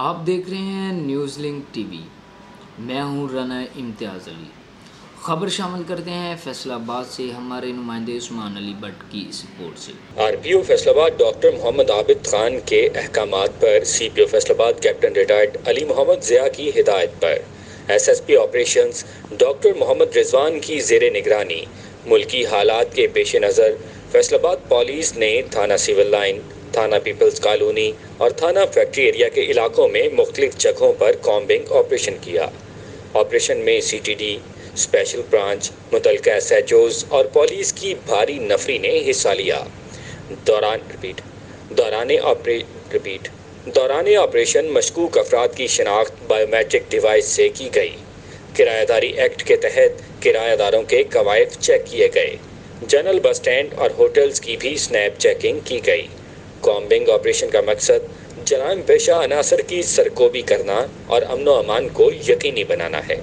آپ دیکھ رہے ہیں نیوز لنک ٹی وی، میں ہوں رانا امتیاز علی۔ خبر شامل کرتے ہیں فیصل آباد سے ہمارے نمائندے عثمان علی بٹ کی اس رپورٹ سے۔ آر پی او فیصل آباد ڈاکٹر محمد عابد خان کے احکامات پر سی پی O Faisalabad captain retired Ali Muhammad Zia کی ہدایت پر S S P operations doctor Muhammad Rizwan کی زیر نگرانی ملکی حالات کے پیش نظر فیصل آباد پولیس نے تھانہ سول لائن، تھانہ پیپلز کالونی اور تھانہ فیکٹری ایریا کے علاقوں میں مختلف جگہوں پر کامبنگ آپریشن کیا۔ آپریشن میں C T D, special branch, متعلقہ ایس ایچ اوز اور پولیس کی بھاری نفری نے حصہ لیا۔ دوران آپریشن مشکوک افراد کی شناخت بائیو میٹرک ڈیوائس سے کی گئی۔ کرایہ داری ایکٹ کے تحت کرایہ داروں کے کوائف چیک کیے گئے۔ جنرل بس اسٹینڈ اور ہوٹلز کی بھی سنیپ چیکنگ کی گئی۔ کامبنگ آپریشن کا مقصد جرائم پیشہ عناصر کی سرکوبی کرنا اور امن و امان کو یقینی بنانا ہے۔